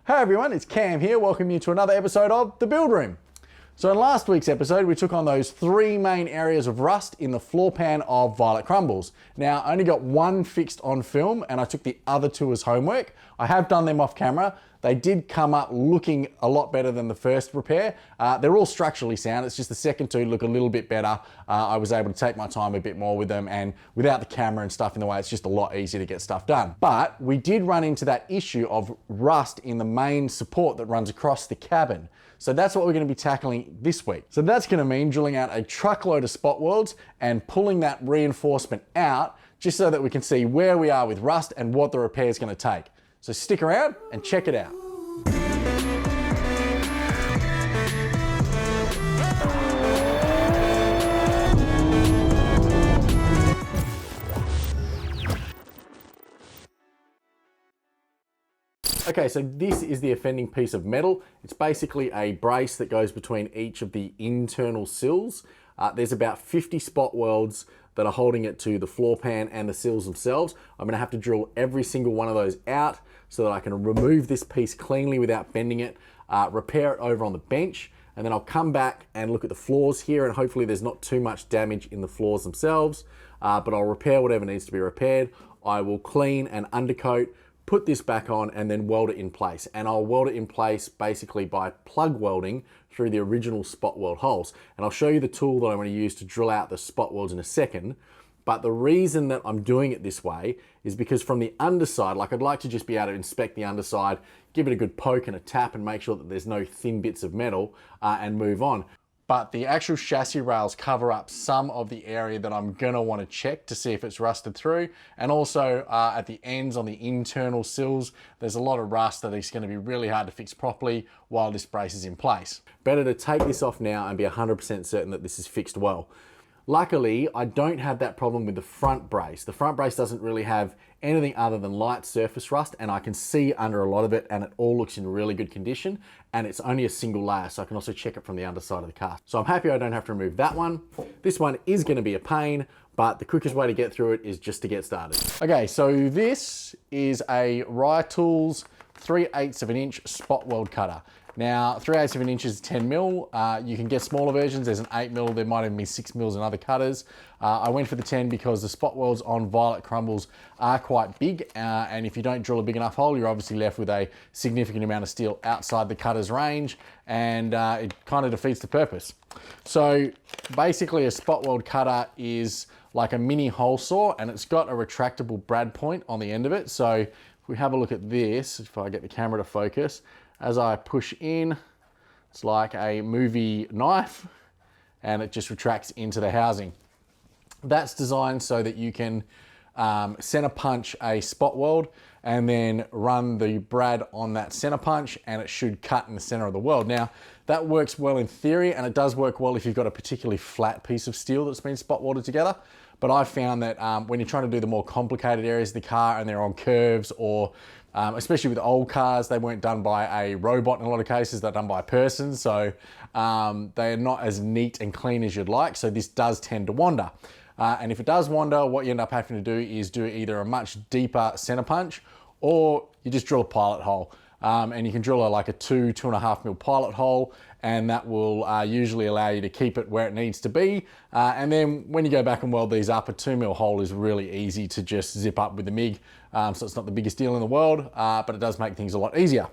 Hey everyone, it's Cam here, welcoming you to another episode of The Build Room. So in last week's episode, we took on those three main areas of rust in the floor pan of Violet Crumbles. Now, I only got one fixed on film and I took the other two as homework. I have done them off camera. They did come up looking a lot better than the first repair. They're all structurally sound, it's just the second two look a little bit better. I was able to take my time a bit more with them, and without the camera and stuff in the way, it's just a lot easier to get stuff done. But we did run into that issue of rust in the main support that runs across the cabin. So that's what we're going to be tackling this week. So that's going to mean drilling out a truckload of spot welds and pulling that reinforcement out just so that we can see where we are with rust and what the repair is going to take. So stick around and check it out. Okay, so this is the offending piece of metal. It's basically a brace that goes between each of the internal sills. There's about 50 spot welds that are holding it to the floor pan and the sills themselves. I'm gonna have to drill every single one of those out so that I can remove this piece cleanly without bending it, repair it over on the bench, and then I'll come back and look at the floors here, and hopefully there's not too much damage in the floors themselves, but I'll repair whatever needs to be repaired. I will clean and undercoat, put this back on, and then weld it in place. And I'll weld it in place basically by plug welding through the original spot weld holes. And I'll show you the tool that I'm going to use to drill out the spot welds in a second. But the reason that I'm doing it this way is because from the underside, like I'd like to just be able to inspect the underside, give it a good poke and a tap and make sure that there's no thin bits of metal and move on. But the actual chassis rails cover up some of the area that I'm gonna wanna check to see if it's rusted through. And also at the ends on the internal sills, there's a lot of rust that is gonna be really hard to fix properly while this brace is in place. Better to take this off now and be 100% certain that this is fixed well. Luckily, I don't have that problem with the front brace. The front brace doesn't really have anything other than light surface rust, and I can see under a lot of it, and it all looks in really good condition, and it's only a single layer, so I can also check it from the underside of the car. So I'm happy I don't have to remove that one. This one is gonna be a pain, but the quickest way to get through it is just to get started. Okay, so this is a Rye Tools 3/8 of an inch spot weld cutter. Now, 3/8 of an inch is 10 mil. You can get smaller versions. There's an 8 mil. There might even be 6 mils in other cutters. I went for the 10 because the spot welds on Violet Crumbles are quite big. And if you don't drill a big enough hole, you're obviously left with a significant amount of steel outside the cutter's range, and it kind of defeats the purpose. So basically a spot weld cutter is like a mini hole saw, and it's got a retractable brad point on the end of it. So if we have a look at this, if I get the camera to focus, as I push in, it's like a movie knife, and it just retracts into the housing. That's designed so that you can center punch a spot weld and then run the brad on that center punch, and it should cut in the center of the weld. Now, that works well in theory, and it does work well if you've got a particularly flat piece of steel that's been spot welded together. But I've found that when you're trying to do the more complicated areas of the car and they're on curves, or especially with old cars, they weren't done by a robot in a lot of cases, they're done by a person. So they are not as neat and clean as you'd like. So this does tend to wander. And if it does wander, what you end up having to do is do either a much deeper center punch, or you just drill a pilot hole. And you can drill like a 2.5 mil pilot hole, and that will usually allow you to keep it where it needs to be. And then when you go back and weld these up, a 2 mil hole is really easy to just zip up with the MIG. So it's not the biggest deal in the world, but it does make things a lot easier.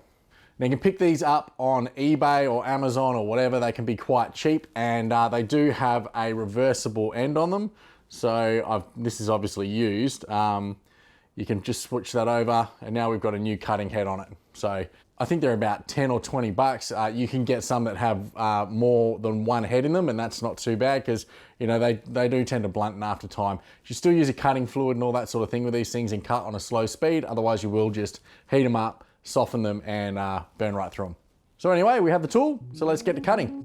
Now you can pick these up on eBay or Amazon or whatever. They can be quite cheap, and they do have a reversible end on them. So this is obviously used. You can just switch that over, and now we've got a new cutting head on it. So I think they're about 10 or 20 bucks. You can get some that have more than one head in them, and that's not too bad, because you know they do tend to blunten after time. You still use a cutting fluid and all that sort of thing with these things and cut on a slow speed. Otherwise you will just heat them up, soften them, and burn right through them. So anyway, we have the tool, so let's get to cutting.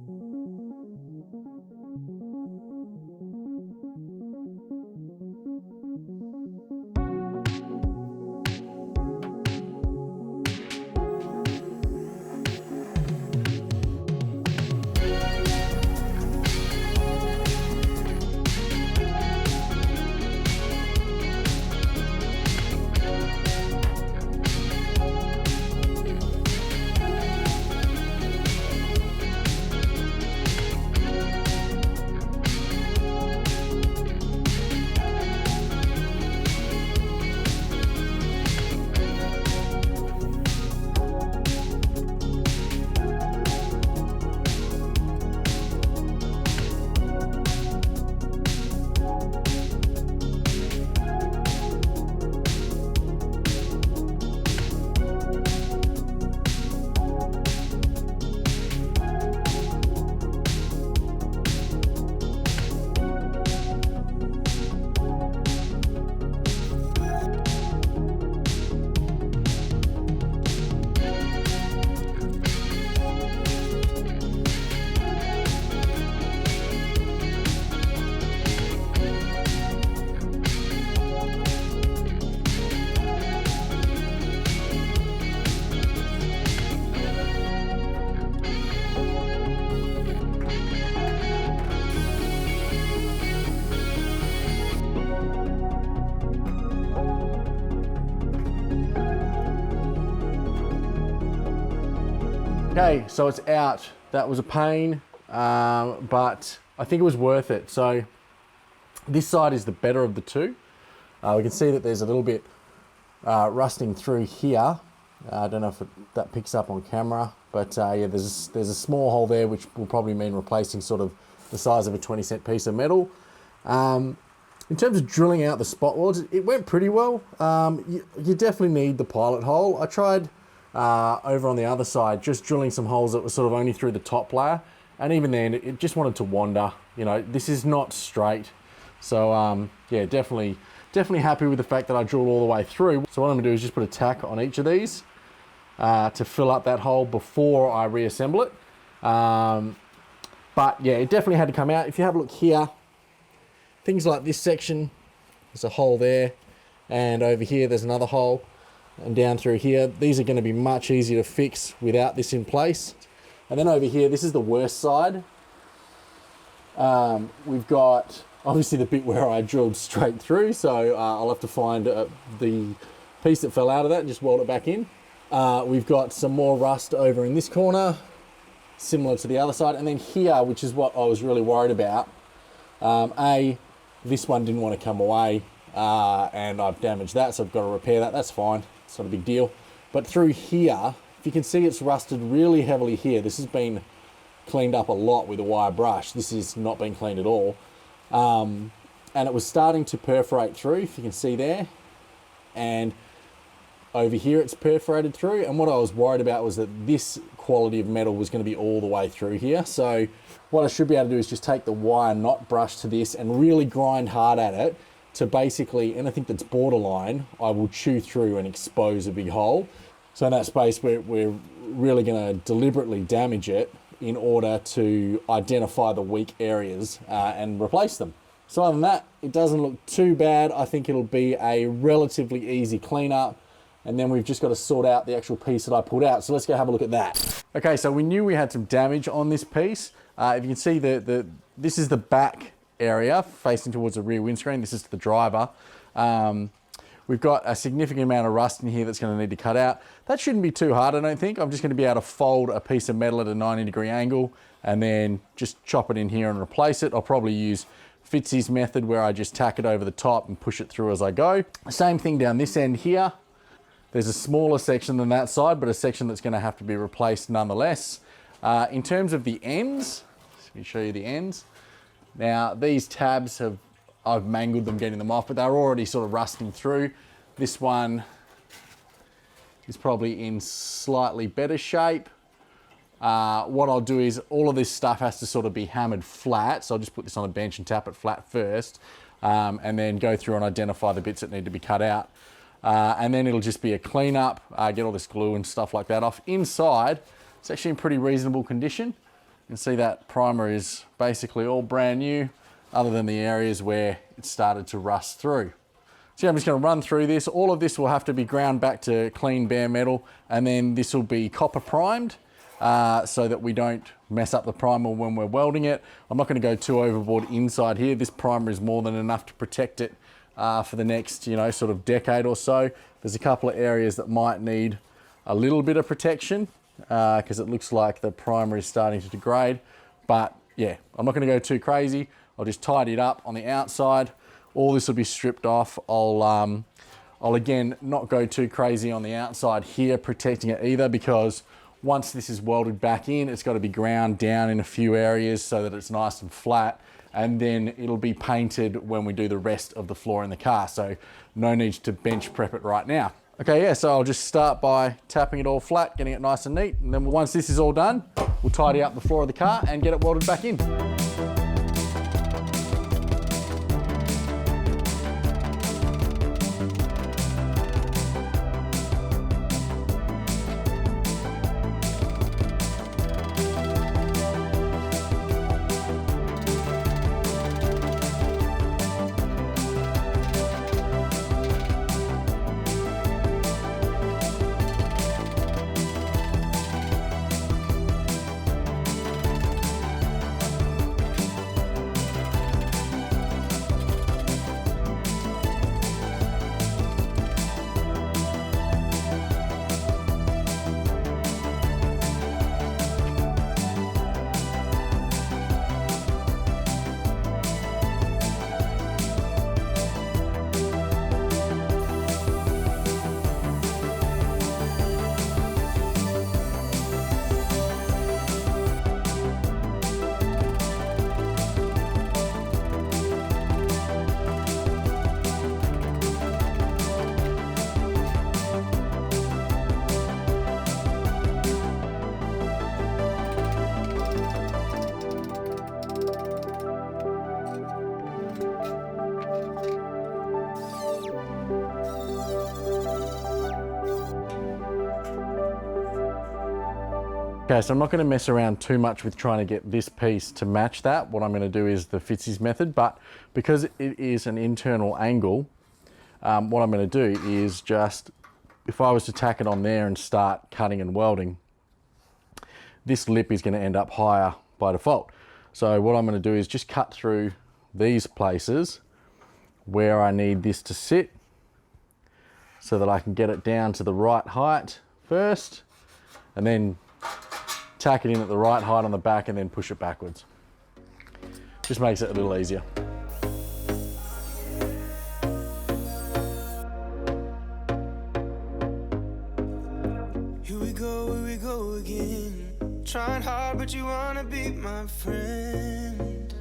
Okay, so it's out. That was a pain, but I think it was worth it. So this side is the better of the two. We can see that there's a little bit rusting through here. I don't know if that picks up on camera, but yeah, there's a small hole there, which will probably mean replacing sort of the size of a 20-cent piece of metal. In terms of drilling out the spot welds, it went pretty well. You definitely need the pilot hole. I tried over on the other side, just drilling some holes that were sort of only through the top layer. And even then, it just wanted to wander. You know, this is not straight. So yeah, definitely happy with the fact that I drilled all the way through. So what I'm gonna do is just put a tack on each of these to fill up that hole before I reassemble it. But yeah, it definitely had to come out. If you have a look here, things like this section, there's a hole there, and over here there's another hole, and down through here, these are gonna be much easier to fix without this in place. And then over here, this is the worst side. We've got obviously the bit where I drilled straight through, so I'll have to find the piece that fell out of that and just weld it back in. We've got some more rust over in this corner, similar to the other side. And then here, which is what I was really worried about, this one didn't want to come away, and I've damaged that, so I've got to repair that. That's fine, it's not a big deal. But through here, if you can see, it's rusted really heavily here. This has been cleaned up a lot with a wire brush. This has not been cleaned at all. And it was starting to perforate through, if you can see there. And over here it's perforated through. And what I was worried about was that this quality of metal was going to be all the way through here. So what I should be able to do is just take the wire knot brush to this and really grind hard at it to basically anything that's borderline, I will chew through and expose a big hole. So in that space, we're really going to deliberately damage it in order to identify the weak areas and replace them. So other than that, it doesn't look too bad. I think it'll be a relatively easy cleanup. And then we've just got to sort out the actual piece that I pulled out. So let's go have a look at that. Okay, so we knew we had some damage on this piece. If you can see, this is the back area facing towards the rear windscreen. This is the driver. We've got a significant amount of rust in here that's going to need to cut out. That shouldn't be too hard, I don't think. I'm just going to be able to fold a piece of metal at a 90-degree angle and then just chop it in here and replace it. I'll probably use Fitzy's method where I just tack it over the top and push it through as I go. Same thing down this end here. There's a smaller section than that side, but a section that's going to have to be replaced nonetheless. In terms of the ends, let me show you the ends. Now, these tabs I've mangled them getting them off, but they're already sort of rusting through. This one is probably in slightly better shape. What I'll do is all of this stuff has to sort of be hammered flat. So I'll just put this on a bench and tap it flat first, and then go through and identify the bits that need to be cut out. And then it'll just be a cleanup, get all this glue and stuff like that off. Inside, it's actually in pretty reasonable condition. You can see that primer is basically all brand new, other than the areas where it started to rust through. So I'm just going to run through this. All of this will have to be ground back to clean bare metal, and then this will be copper primed so that we don't mess up the primer when we're welding it. I'm not going to go too overboard inside here. This primer is more than enough to protect it for the next, sort of decade or so. There's a couple of areas that might need a little bit of protection because it looks like the primer is starting to degrade. But yeah, I'm not going to go too crazy. I'll just tidy it up on the outside. All this will be stripped off. I'll again not go too crazy on the outside here protecting it either, because once this is welded back in, it's got to be ground down in a few areas so that it's nice and flat, and then it'll be painted when we do the rest of the floor in the car. So no need to bench prep it right now. Okay, yeah, so I'll just start by tapping it all flat, getting it nice and neat, and then once this is all done, we'll tidy up the floor of the car and get it welded back in. Okay, so I'm not going to mess around too much with trying to get this piece to match that. What I'm going to do is the Fitzy's method, but because it is an internal angle, what I'm going to do is just, if I was to tack it on there and start cutting and welding, this lip is going to end up higher by default. So what I'm going to do is just cut through these places where I need this to sit so that I can get it down to the right height first, and then tack it in at the right height on the back and then push it backwards. Just makes it a little easier. Here we go again. Trying hard, but you wanna be my friend.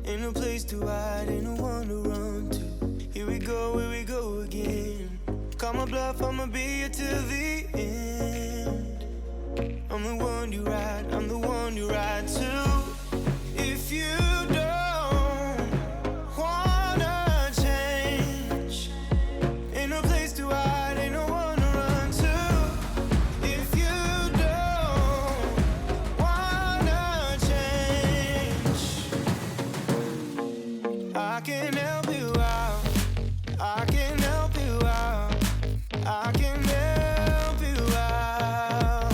Ain't no place to hide, ain't no one to run to. Here we go again. Call my bluff, I'ma be here till the end. I'm the one you ride, I'm the one you ride to. If you don't wanna change, ain't no place to hide, ain't no one to run to. If you don't wanna change, I can help you out, I can help you out, I can help you out,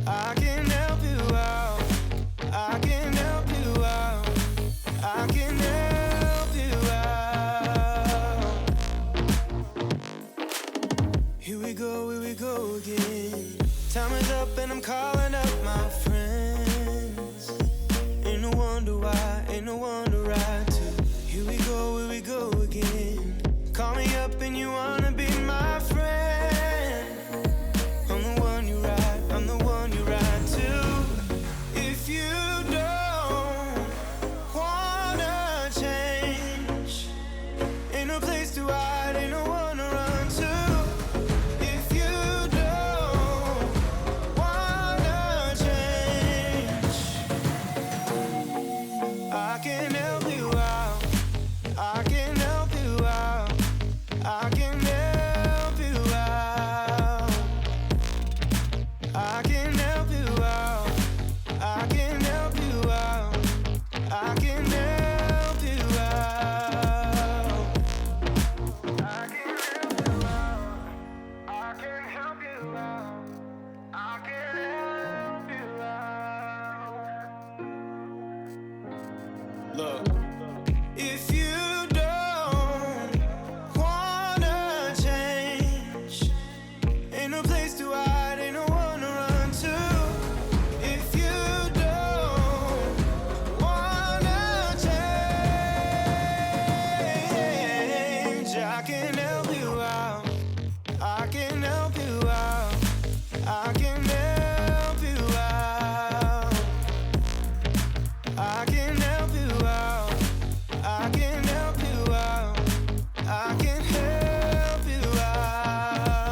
I can help you out, I can help you out, I can help you out. Here we go again. Time is up and I'm calling up my friends. Ain't no wonder why, ain't no one to ride to. Here we go again. Call me up and you wanna be my friend. I'm the one you ride, I'm the one you ride to. If you don't wanna change, ain't no place to hide, ain't no one to run to. If you don't wanna change, I can help you out, I can help you out, I can help you out, I can help you out, I can help you out, I can help you out, I can help you out, I can help you out, I can help you out. Look, if you don't wanna change, ain't no place to hide, ain't no one to run to. If you don't wanna change, I can help you out, I can help you out, I can help you out, I can help you out, I can help you out, I can help you out.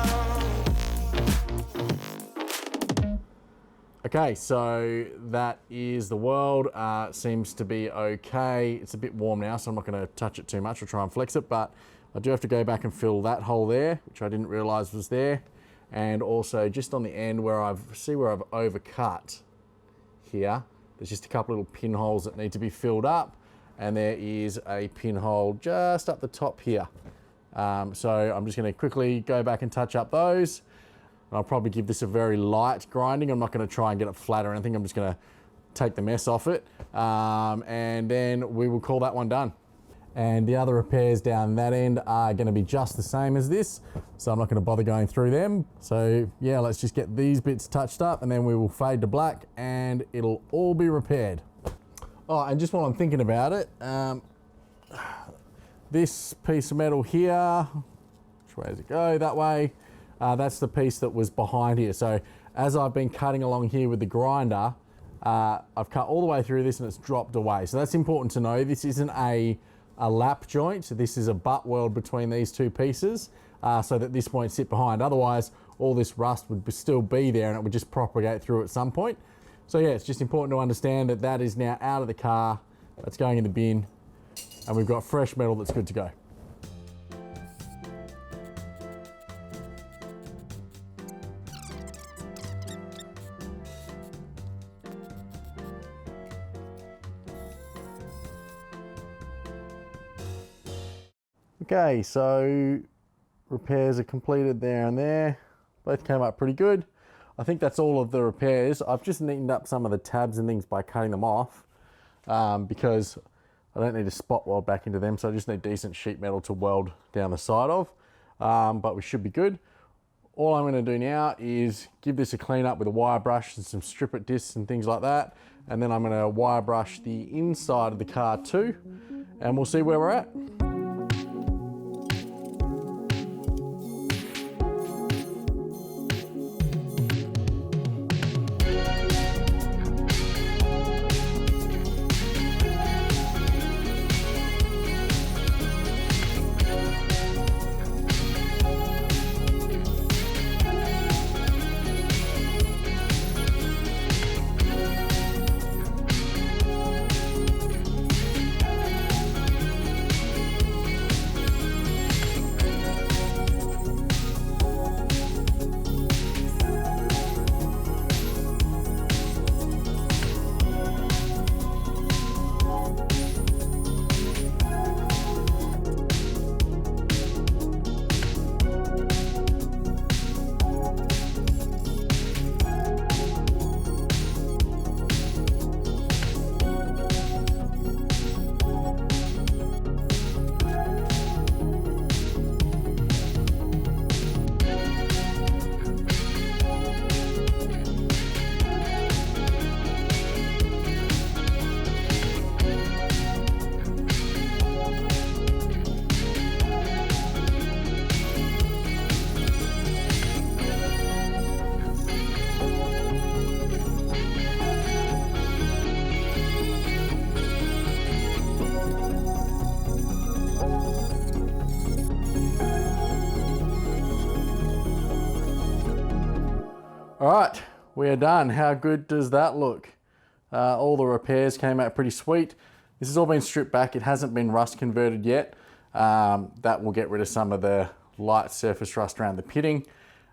Okay, so that is the Weld. Seems to be okay. It's a bit warm now, so I'm not going to touch it too much or try and flex it, but I do have to go back and fill that hole there, which I didn't realize was there. And also just on the end where I've overcut here, there's just a couple little pinholes that need to be filled up, and there is a pinhole just up the top here. So I'm just going to quickly go back and touch up those. And I'll probably give this a very light grinding. I'm not going to try and get it flat or anything. I'm just going to take the mess off it. And then we will call that one done. And the other repairs down that end are going to be just the same as this. So I'm not going to bother going through them. So yeah, let's just get these bits touched up and then we will fade to black and it'll all be repaired. Oh, and just while I'm thinking about it, this piece of metal here, which way does it go? That way. That's the piece that was behind here. So as I've been cutting along here with the grinder, I've cut all the way through this and it's dropped away. So that's important to know. This isn't a lap joint. This is a butt weld between these two pieces so that this won't sit behind. Otherwise, all this rust would still be there and it would just propagate through at some point. So yeah, it's just important to understand that that is now out of the car. That's going in the bin and we've got fresh metal that's good to go. Okay, so repairs are completed there and there. Both came up pretty good. I think that's all of the repairs. I've just neatened up some of the tabs and things by cutting them off because I don't need to spot weld back into them, so I just need decent sheet metal to weld down the side of. But we should be good. All I'm going to do now is give this a clean up with a wire brush and some strip it discs and things like that. And then I'm going to wire brush the inside of the car too, and we'll see where we're at. All right, we are done. How good does that look? All the repairs came out pretty sweet. This has all been stripped back. It hasn't been rust converted yet. That will get rid of some of the light surface rust around the pitting.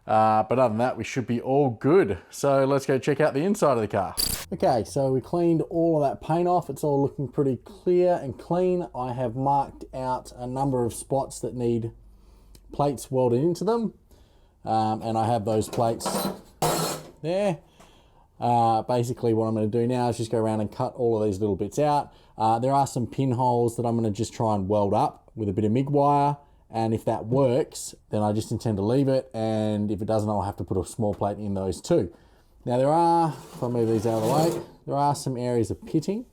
But other than that, we should be all good. So let's go check out the inside of the car. Okay, so we cleaned all of that paint off. It's all looking pretty clear and clean. I have marked out a number of spots that need plates welded into them. And I have those plates there. Basically what I'm going to do now is just go around and cut all of these little bits out. There are some pinholes that I'm going to just try and weld up with a bit of MIG wire, and if that works then I just intend to leave it, and if it doesn't I'll have to put a small plate in those too. Now there are, if I move these out of the way, there are some areas of pitting,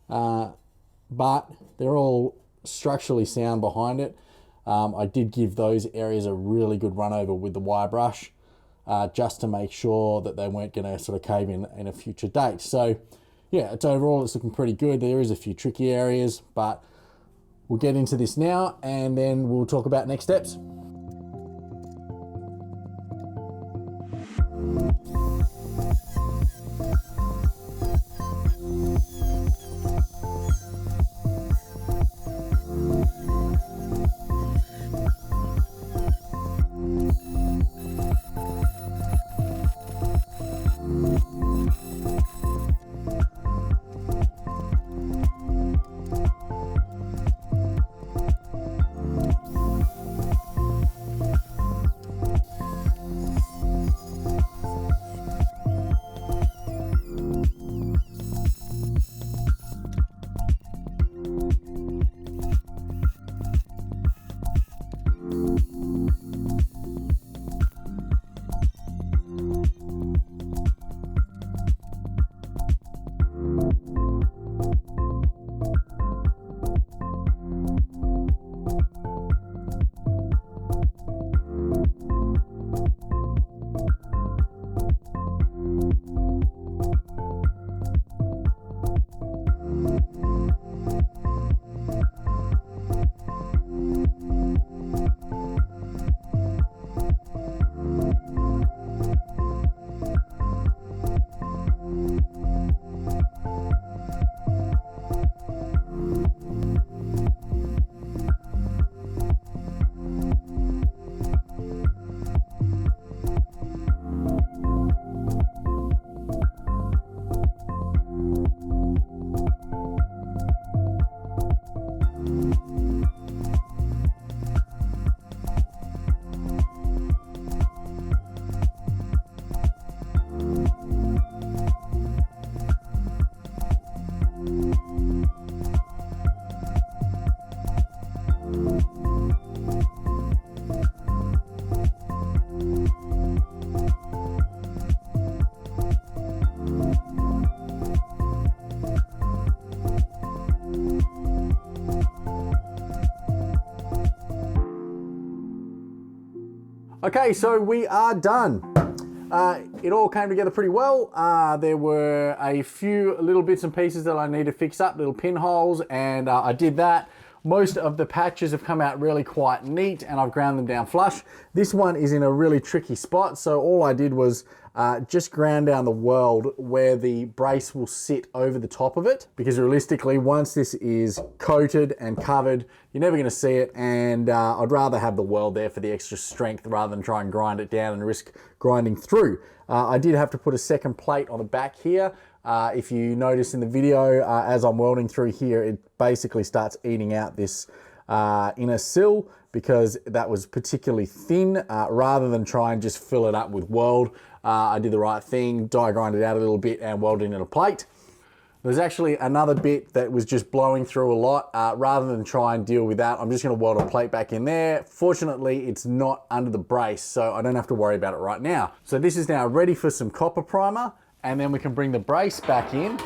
but they're all structurally sound behind it. I did give those areas a really good run over with the wire brush, just to make sure that they weren't going to sort of cave in a future date. So yeah, overall it's looking pretty good. There is a few tricky areas, but we'll get into this now and then we'll talk about next steps. Okay, so we are done. It all came together pretty well. There were a few little bits and pieces that I need to fix up, little pinholes, and I did that. Most of the patches have come out really quite neat and I've ground them down flush. This one is in a really tricky spot, so all I did was just ground down the weld where the brace will sit over the top of it, because realistically, once this is coated and covered, you're never gonna see it, and I'd rather have the weld there for the extra strength rather than try and grind it down and risk grinding through. I did have to put a second plate on the back here. If you notice in the video, as I'm welding through here, it basically starts eating out this inner sill because that was particularly thin. Rather than try and just fill it up with weld, I did the right thing, die grind it out a little bit and weld it in a plate. There's actually another bit that was just blowing through a lot. Rather than try and deal with that, I'm just gonna weld a plate back in there. Fortunately, it's not under the brace, so I don't have to worry about it right now. So this is now ready for some copper primer, and then we can bring the brace back in,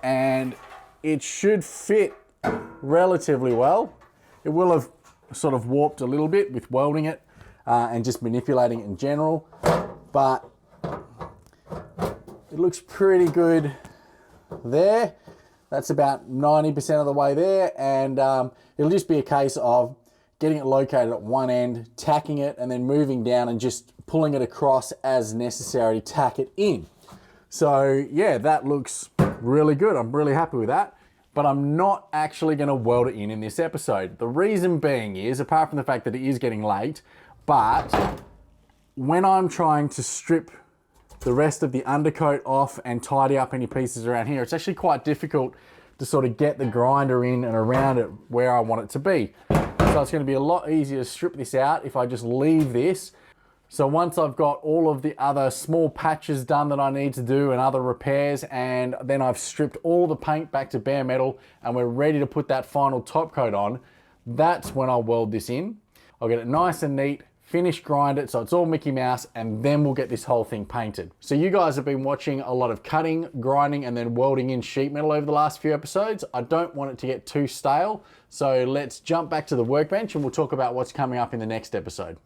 and it should fit relatively well. It will have sort of warped a little bit with welding it and just manipulating it in general, but it looks pretty good there. That's about 90% of the way there, and it'll just be a case of getting it located at one end, tacking it, and then moving down and just pulling it across as necessary to tack it in. So yeah, that looks really good. I'm really happy with that, but I'm not actually gonna weld it in this episode. The reason being is, apart from the fact that it is getting late, but when I'm trying to strip the rest of the undercoat off and tidy up any pieces around here, it's actually quite difficult to sort of get the grinder in and around it where I want it to be. So it's gonna be a lot easier to strip this out if I just leave this. So once I've got all of the other small patches done that I need to do and other repairs, and then I've stripped all the paint back to bare metal and we're ready to put that final top coat on, that's when I'll weld this in. I'll get it nice and neat, finish grind it so it's all Mickey Mouse, and then we'll get this whole thing painted. So you guys have been watching a lot of cutting, grinding, and then welding in sheet metal over the last few episodes. I don't want it to get too stale, so let's jump back to the workbench and we'll talk about what's coming up in the next episode.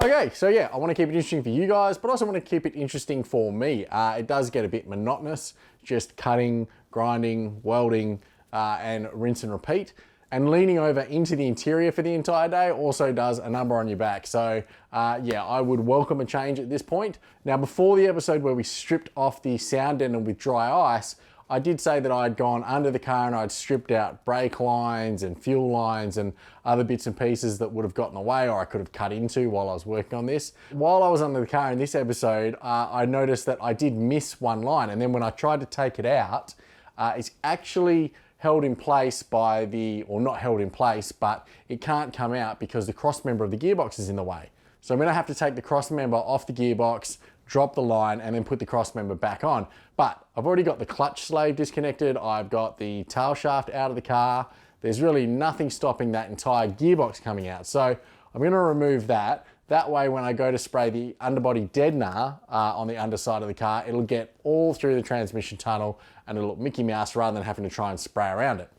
Okay, so yeah, I want to keep it interesting for you guys, but also want to keep it interesting for me. It does get a bit monotonous, just cutting, grinding, welding, and rinse and repeat. And leaning over into the interior for the entire day also does a number on your back. So yeah, I would welcome a change at this point. Now, before the episode where we stripped off the sound deadener with dry ice, I did say that I'd gone under the car and I'd stripped out brake lines and fuel lines and other bits and pieces that would have gotten away or I could have cut into while I was working on this. While I was under the car in this episode, I noticed that I did miss one line, and then when I tried to take it out, it's actually held in place by the, or not held in place, but it can't come out because the cross member of the gearbox is in the way. So I'm gonna have to take the cross member off the gearbox, drop the line, and then put the cross member back on. But I've already got the clutch slave disconnected, I've got the tail shaft out of the car. There's really nothing stopping that entire gearbox coming out. So I'm gonna remove that. That way, when I go to spray the underbody deadener on the underside of the car, it'll get all through the transmission tunnel and it'll look Mickey Mouse rather than having to try and spray around it.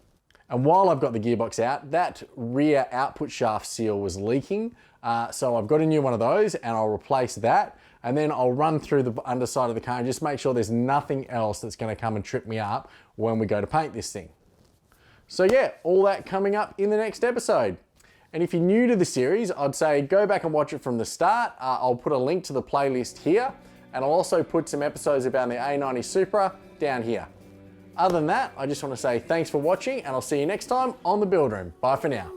And while I've got the gearbox out, that rear output shaft seal was leaking. So I've got a new one of those and I'll replace that. And then I'll run through the underside of the car and just make sure there's nothing else that's gonna come and trip me up when we go to paint this thing. So yeah, all that coming up in the next episode. And if you're new to the series, I'd say go back and watch it from the start. I'll put a link to the playlist here, and I'll also put some episodes about the A90 Supra down here. Other than that, I just want to say thanks for watching, and I'll see you next time on The Build Room. Bye for now.